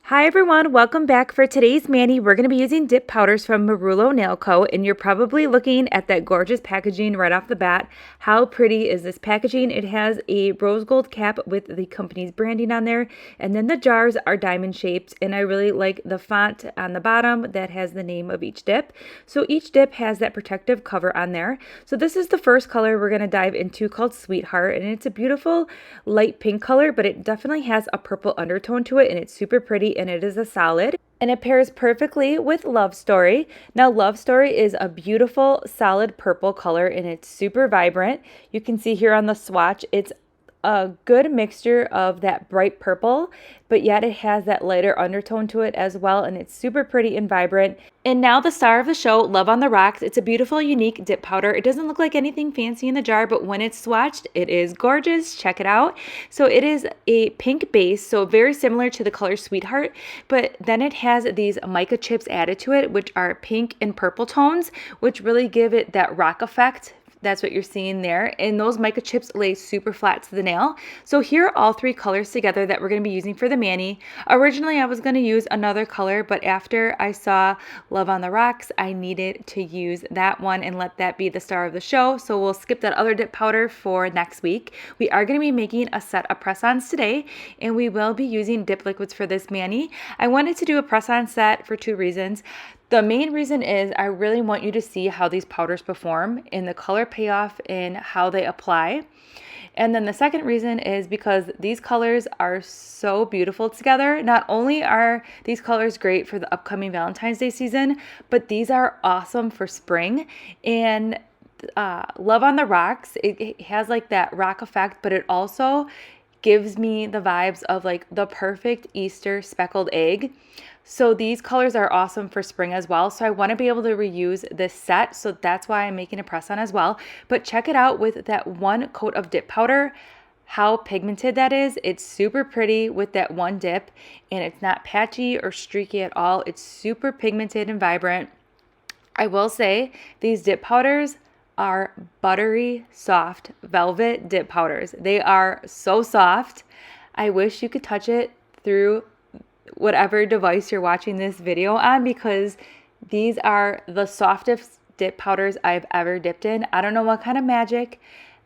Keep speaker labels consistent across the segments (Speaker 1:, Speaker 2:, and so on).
Speaker 1: Hi everyone, welcome back. For today's mani, we're going to be using dip powders from Marullo Nail Co. And you're probably looking at that gorgeous packaging right off the bat. How pretty is this packaging? It has a rose gold cap with the company's branding on there. And then the jars are diamond shaped. And I really like the font on the bottom that has the name of each dip. So each dip has that protective cover on there. So this is the first color we're going to dive into called Sweetheart. And it's a beautiful light pink color, but it definitely has a purple undertone to it. And it's super pretty. And it is a solid, and it pairs perfectly with Love Story. Now, Love Story is a beautiful solid purple color, and it's super vibrant. You can see here on the swatch, it's a good mixture of that bright purple, but yet it has that lighter undertone to it as well, and it's super pretty and vibrant. And now the star of the show, Love on the Rocks. It's a beautiful, unique dip powder. It doesn't look like anything fancy in the jar, but when it's swatched, it is gorgeous. Check it out. So it is a pink base, so very similar to the color Sweetheart, but then it has these mica chips added to it, which are pink and purple tones, which really give it that rock effect. That's what you're seeing there. And those mica chips lay super flat to the nail. So here are all three colors together that we're going to be using for the mani. Originally, I was going to use another color, but after I saw Love on the Rocks, I needed to use that one and let that be the star of the show. So we'll skip that other dip powder for next week. We are going to be making a set of press-ons today, and we will be using dip liquids for this mani. I wanted to do a press-on set for two reasons. The main reason is I really want you to see how these powders perform in the color payoff and how they apply. And then the second reason is because these colors are so beautiful together. Not only are these colors great for the upcoming Valentine's Day season, but these are awesome for spring. And Love on the Rocks, it has like that rock effect, but it also gives me the vibes of like the perfect Easter speckled egg. So these colors are awesome for spring as well. So I want to be able to reuse this set. So that's why I'm making a press on as well. But check it out with that one coat of dip powder, how pigmented that is. It's super pretty with that one dip, and it's not patchy or streaky at all. It's super pigmented and vibrant. I will say these dip powders are buttery soft velvet dip powders. They are so soft. I wish you could touch it through whatever device you're watching this video on, because these are the softest dip powders I've ever dipped in. I don't know what kind of magic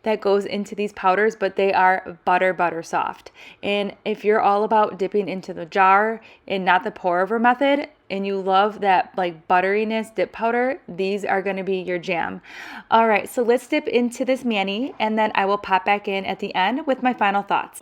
Speaker 1: that goes into these powders, but they are butter soft. And if you're all about dipping into the jar and not the pour over method, and you love that like butteriness dip powder, these are going to be your jam. All right, so let's dip into this mani, and then I will pop back in at the end with my final thoughts.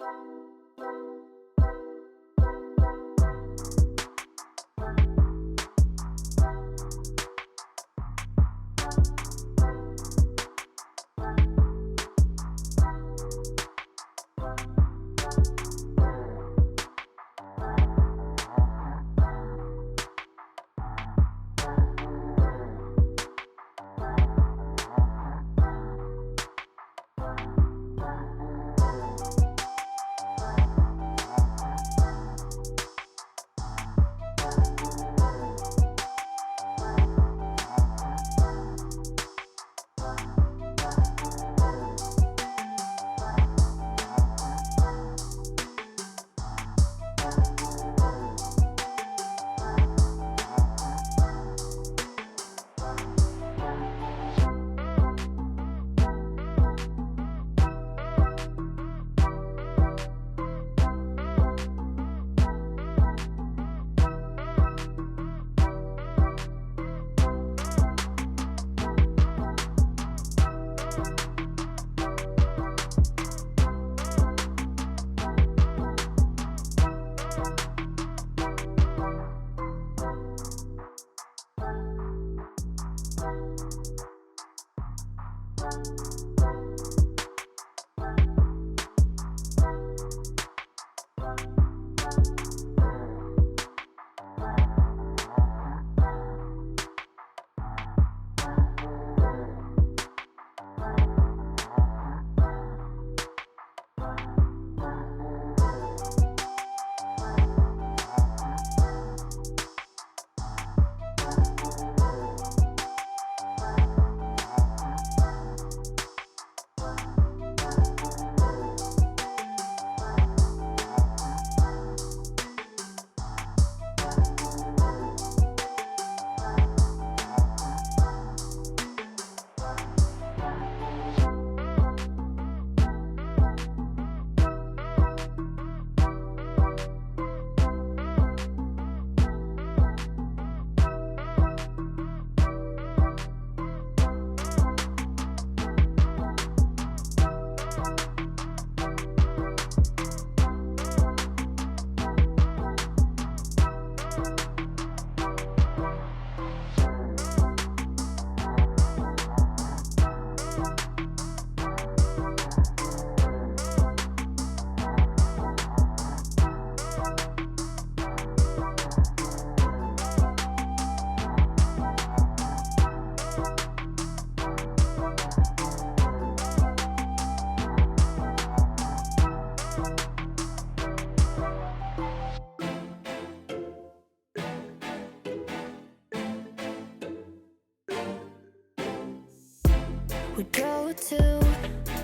Speaker 2: we drove to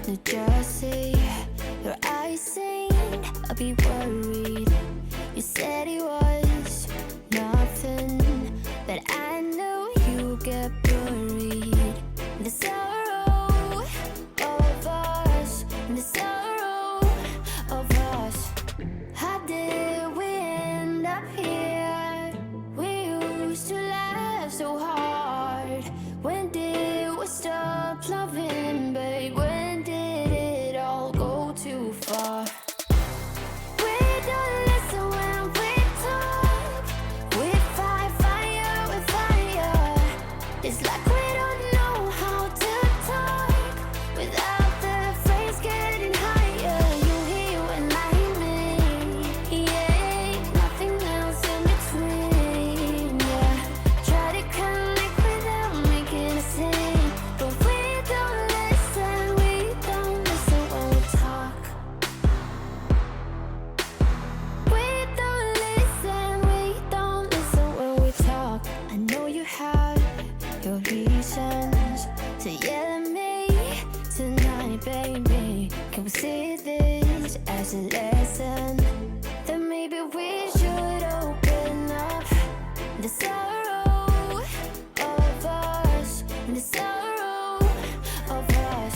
Speaker 2: New Jersey. Your eyes saying I'll be worried. You said it was nothing, but I know you get buried. The sorrow of us, the sorrow of us. How did we end up here? We used to laugh so hard. When did we stop loving, babe? When did it all go too far? We don't listen when we talk. We fight fire with fire. It's like we don't know how to talk without the phrase getting higher. You hear when I hear me, yeah, nothing else in between, yeah. Try to connect without making a scene, but we don't listen when we talk. We don't listen when we talk. I know you have your reasons to yell at me tonight, baby. Can we see this as a lesson? Then maybe we should open up. The sorrow of us, the sorrow of us.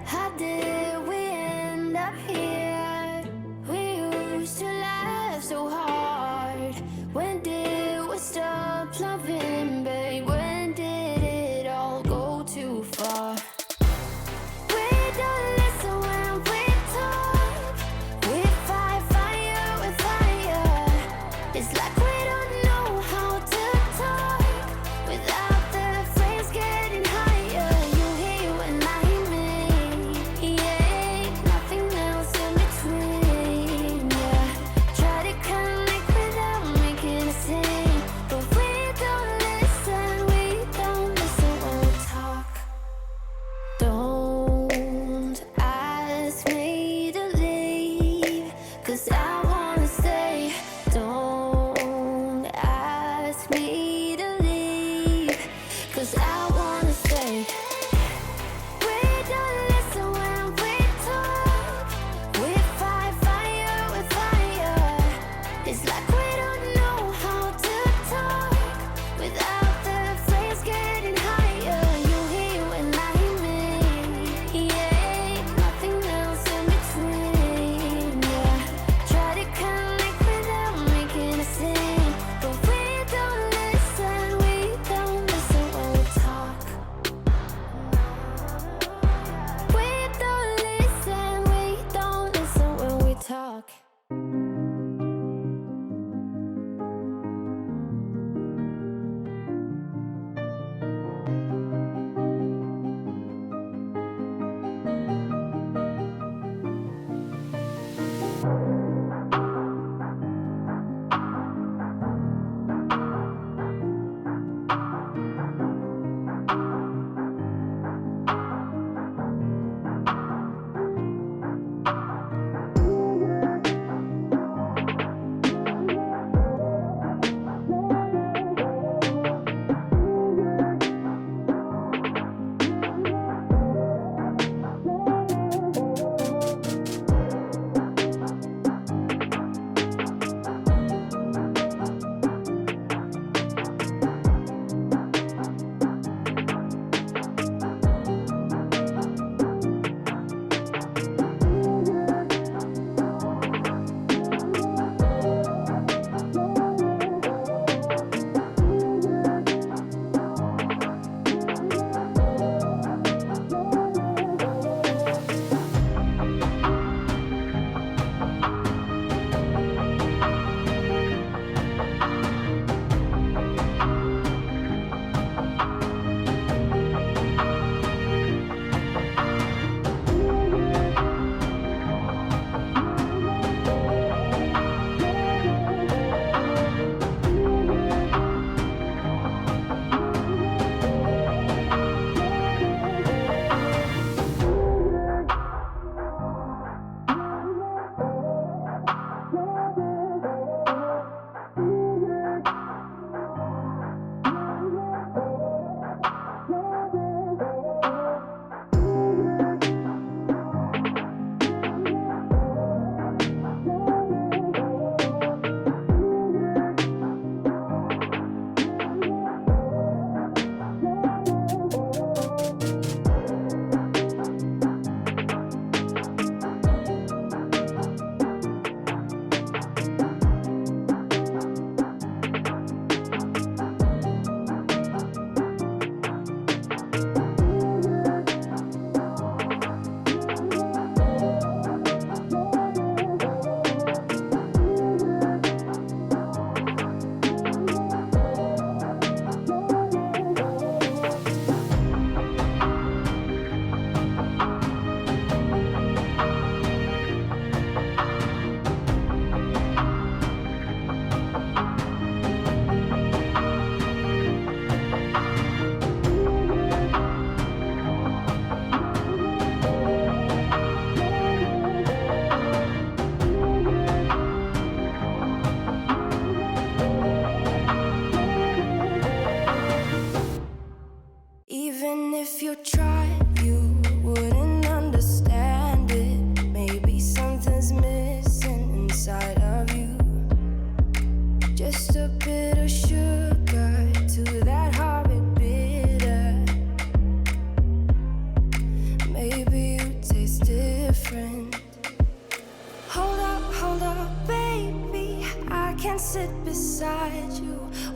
Speaker 2: How did we end up here? We used to laugh so hard. When did we stop loving, babe? When did it all go too far? We don't listen when we talk. We fight fire with fire. It's like we don't know how to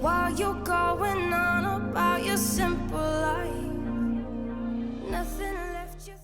Speaker 2: while you're going on about your simple life. Nothing left you.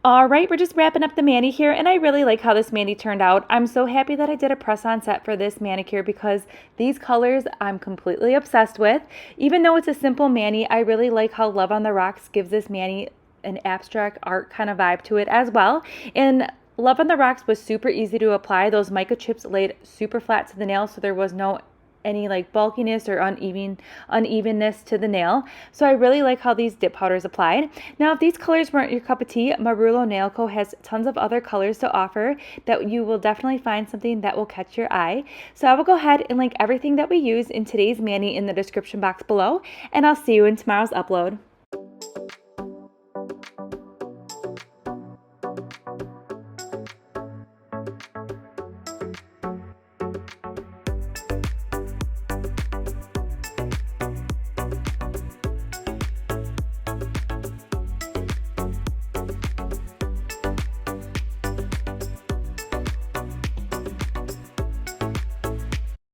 Speaker 1: All right, we're just wrapping up the mani here, and I really like how this mani turned out. I'm so happy that I did a press-on set for this manicure because these colors I'm completely obsessed with. Even though it's a simple mani, I really like how Love on the Rocks gives this mani an abstract art kind of vibe to it as well. And Love on the Rocks was super easy to apply. Those mica chips laid super flat to the nail, so there was no any like bulkiness or unevenness to the nail. So I really like how these dip powders applied. Now, if these colors weren't your cup of tea, Marullo Nail Co has tons of other colors to offer that you will definitely find something that will catch your eye. So I will go ahead and link everything that we use in today's mani in the description box below, and I'll see you in tomorrow's upload.